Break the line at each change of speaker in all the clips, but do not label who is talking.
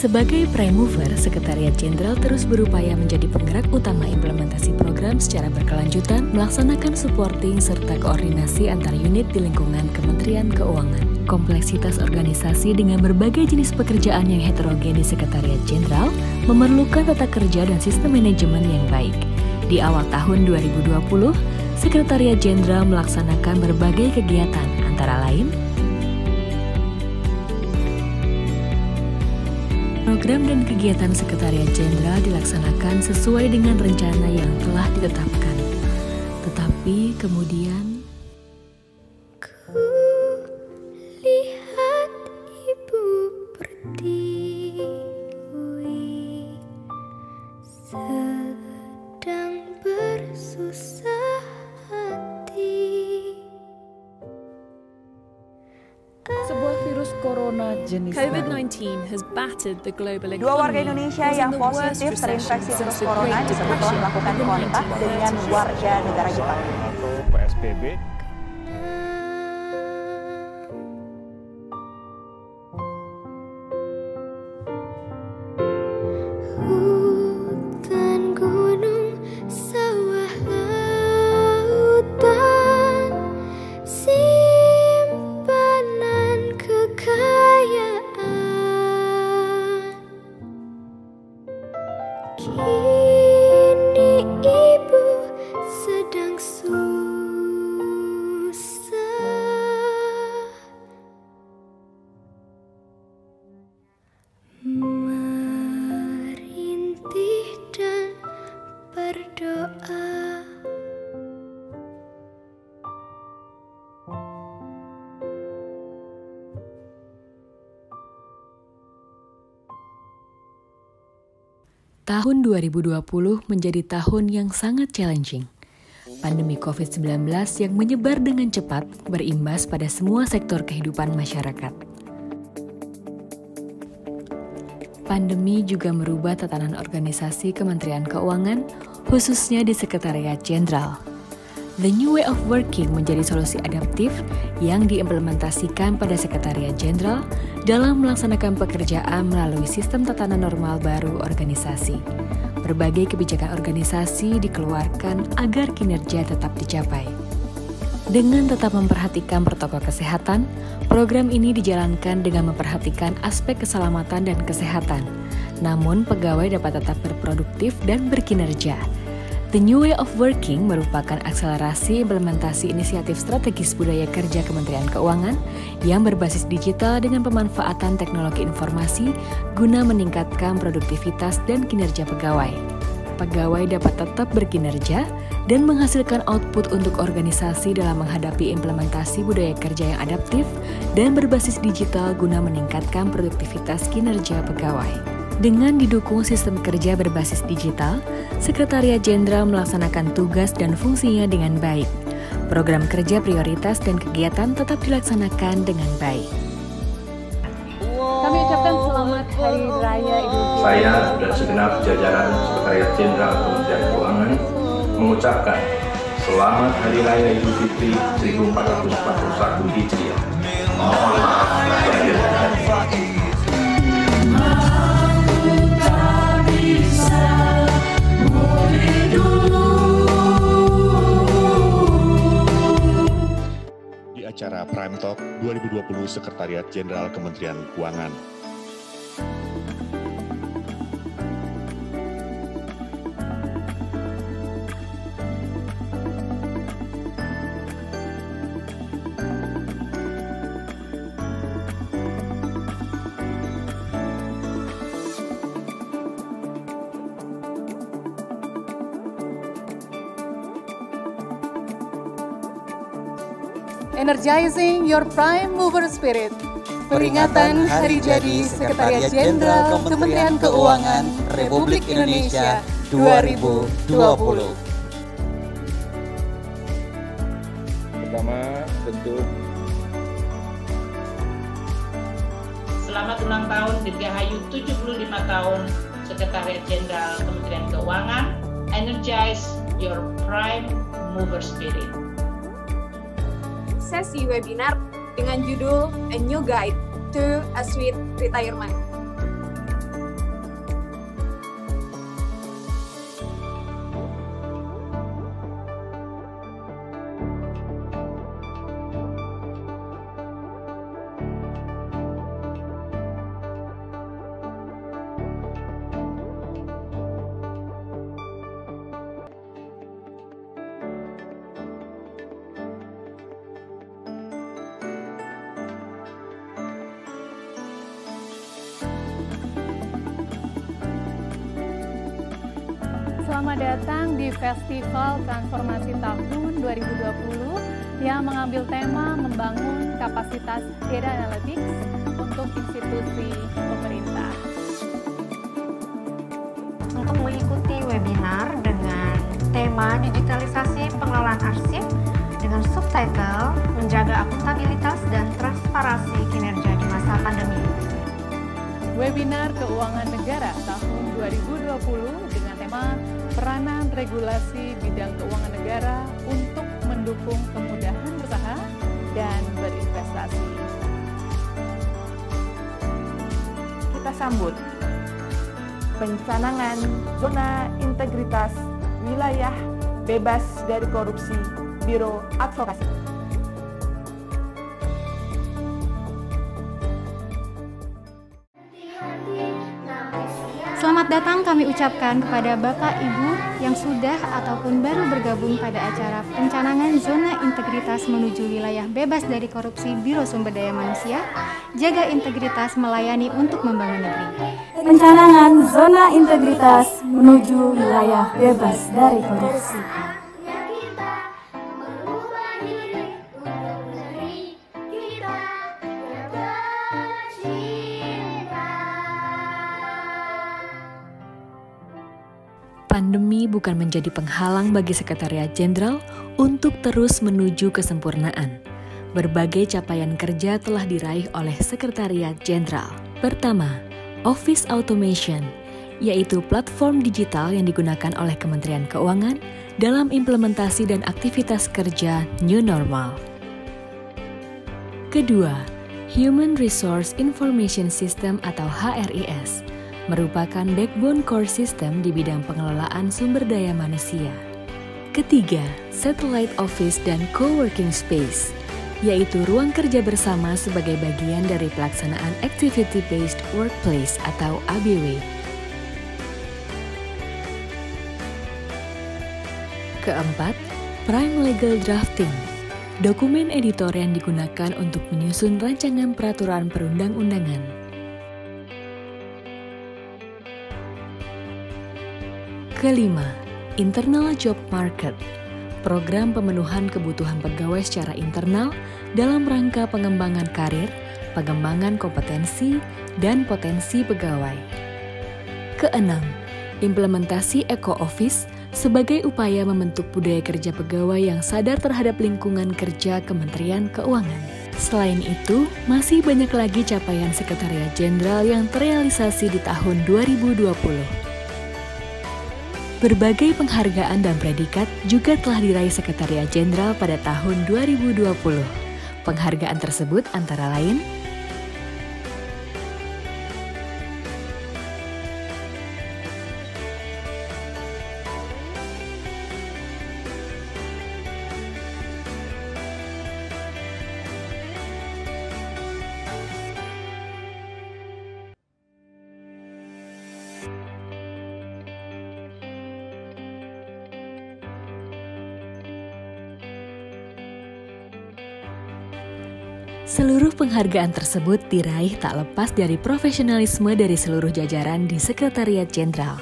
Sebagai prime mover, Sekretariat Jenderal terus berupaya menjadi penggerak utama implementasi program secara berkelanjutan, melaksanakan supporting serta koordinasi antar unit di lingkungan Kementerian Keuangan. Kompleksitas organisasi dengan berbagai jenis pekerjaan yang heterogen di Sekretariat Jenderal memerlukan tata kerja dan sistem manajemen yang baik. Di awal tahun 2020, Sekretariat Jenderal melaksanakan berbagai kegiatan, antara lain program dan kegiatan Sekretariat Jenderal dilaksanakan sesuai dengan rencana yang telah ditetapkan. Tetapi kemudian
ku lihat ibu pertiwi sedang bersusah hati.
Sebuah virus corona jenis
COVID-19 has battered the global economy.
Dua warga Indonesia yang positif terinfeksi virus corona disebut telah melakukan kontak dengan warga negara Jepang.
Atau PSBB.
Hutan, gunung, sawah, lautan, simpanan kekayaan. Kini ibu sedang susah. Merintih dan berdoa.
tahun 2020 menjadi tahun yang sangat challenging. Pandemi COVID-19 yang menyebar dengan cepat berimbas pada semua sektor kehidupan masyarakat. Pandemi juga merubah tatanan organisasi Kementerian Keuangan, khususnya di Sekretariat Jenderal. The New Way of Working menjadi solusi adaptif yang diimplementasikan pada Sekretariat Jenderal dalam melaksanakan pekerjaan melalui sistem tatanan normal baru organisasi. Berbagai kebijakan organisasi dikeluarkan agar kinerja tetap dicapai. Dengan tetap memperhatikan protokol kesehatan, program ini dijalankan dengan memperhatikan aspek keselamatan dan kesehatan. Namun, pegawai dapat tetap berproduktif dan berkinerja. The New Way of Working merupakan akselerasi implementasi inisiatif strategis budaya kerja Kementerian Keuangan yang berbasis digital dengan pemanfaatan teknologi informasi guna meningkatkan produktivitas dan kinerja pegawai. Pegawai dapat tetap berkinerja dan menghasilkan output untuk organisasi dalam menghadapi implementasi budaya kerja yang adaptif dan berbasis digital guna meningkatkan produktivitas kinerja pegawai. Dengan didukung sistem kerja berbasis digital, Sekretariat Jenderal melaksanakan tugas dan fungsinya dengan baik. Program kerja prioritas dan kegiatan tetap dilaksanakan dengan baik.
Kami ucapkan selamat Hari Raya Idul Fitri.
Saya dan segenap jajaran Sekretariat Jenderal Kementerian Keuangan mengucapkan Selamat Hari Raya Idul Fitri 1441 Hijriah. Mohon maaf lahir dan batin.
Di acara Prime Talk 2020 Sekretariat Jenderal Kementerian Keuangan.
Energizing your prime mover spirit. Peringatan Hari Jadi Sekretariat Jenderal Kementerian Keuangan Republik Indonesia 2020.
Pertama, tentu
selamat ulang tahun Dirgahayu 75 tahun Sekretariat Jenderal Kementerian Keuangan. Energize your prime mover spirit.
Sesi webinar dengan judul A New Guide to a Sweet Retirement. Selamat datang di Festival Transformasi Tahun 2020 yang mengambil tema membangun kapasitas data analytics untuk institusi pemerintah.
Untuk mengikuti webinar dengan tema digitalisasi pengelolaan arsip dengan subtitle menjaga akuntabilitas dan transparansi kinerja di masa pandemi.
Webinar Keuangan Negara tahun 2020 dengan tema Peranan Regulasi Bidang Keuangan Negara untuk mendukung kemudahan berusaha dan berinvestasi.
Kita sambut pencanangan zona integritas wilayah bebas dari korupsi Biro Advokasi.
Selamat datang kami ucapkan kepada Bapak Ibu yang sudah ataupun baru bergabung pada acara pencanangan zona integritas menuju wilayah bebas dari korupsi Biro Sumber Daya Manusia, jaga integritas melayani untuk membangun negeri.
Pencanangan zona integritas menuju wilayah bebas dari korupsi.
Pandemi bukan menjadi penghalang bagi Sekretariat Jenderal untuk terus menuju kesempurnaan. Berbagai capaian kerja telah diraih oleh Sekretariat Jenderal. Pertama, Office Automation, yaitu platform digital yang digunakan oleh Kementerian Keuangan dalam implementasi dan aktivitas kerja New Normal. Kedua, Human Resource Information System atau HRIS, merupakan backbone core system di bidang pengelolaan sumber daya manusia. Ketiga, Satellite Office dan Co-working Space, yaitu ruang kerja bersama sebagai bagian dari pelaksanaan Activity-Based Workplace atau ABW. Keempat, Prime Legal Drafting, dokumen editor yang digunakan untuk menyusun rancangan peraturan perundang-undangan. Kelima, Internal Job Market, program pemenuhan kebutuhan pegawai secara internal dalam rangka pengembangan karir, pengembangan kompetensi, dan potensi pegawai. Keenam, implementasi Eco-Office sebagai upaya membentuk budaya kerja pegawai yang sadar terhadap lingkungan kerja Kementerian Keuangan. Selain itu, masih banyak lagi capaian Sekretariat Jenderal yang terrealisasi di tahun 2020. Berbagai penghargaan dan predikat juga telah diraih Sekretariat Jenderal pada tahun 2020. Penghargaan tersebut antara lain Seluruh penghargaan tersebut diraih tak lepas dari profesionalisme dari seluruh jajaran di Sekretariat Jenderal.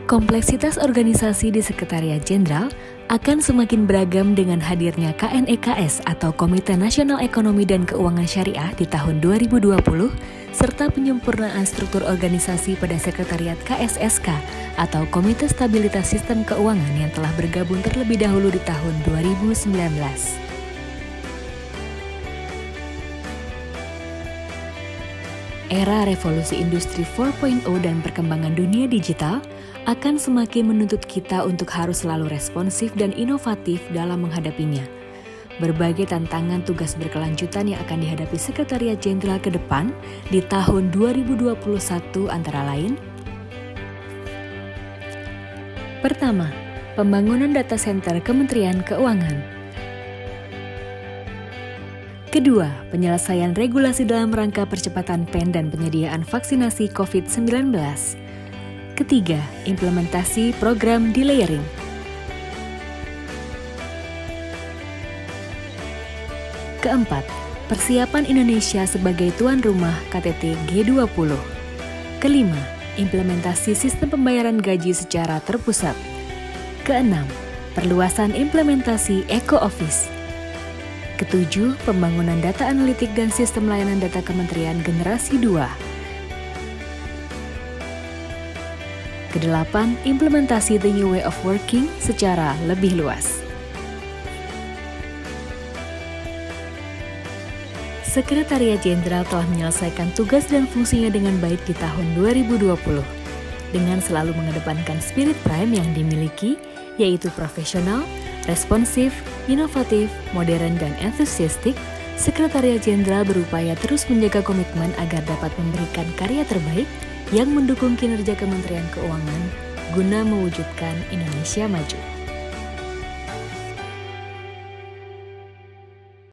Kompleksitas organisasi di Sekretariat Jenderal akan semakin beragam dengan hadirnya KNEKS atau Komite Nasional Ekonomi dan Keuangan Syariah di tahun 2020, serta penyempurnaan struktur organisasi pada Sekretariat KSSK atau Komite Stabilitas Sistem Keuangan yang telah bergabung terlebih dahulu di tahun 2019. Era revolusi industri 4.0 dan perkembangan dunia digital akan semakin menuntut kita untuk harus selalu responsif dan inovatif dalam menghadapinya. Berbagai tantangan tugas berkelanjutan yang akan dihadapi Sekretariat Jenderal ke depan di tahun 2021 antara lain: pertama, pembangunan data center Kementerian Keuangan. Kedua, penyelesaian regulasi dalam rangka percepatan PEN dan penyediaan vaksinasi COVID-19. Ketiga, implementasi program delayering. Keempat, persiapan Indonesia sebagai tuan rumah KTT G20. Kelima, implementasi sistem pembayaran gaji secara terpusat. Keenam, perluasan implementasi Eco-Office. Ketujuh, pembangunan data analitik dan sistem layanan data Kementerian Generasi 2. Kedelapan, implementasi The New Way of Working secara lebih luas. Sekretariat Jenderal telah menyelesaikan tugas dan fungsinya dengan baik di tahun 2020, dengan selalu mengedepankan spirit Prime yang dimiliki, yaitu profesional, responsif, inovatif, modern, dan entusiastik. Sekretariat Jenderal berupaya terus menjaga komitmen agar dapat memberikan karya terbaik yang mendukung kinerja Kementerian Keuangan guna mewujudkan Indonesia maju.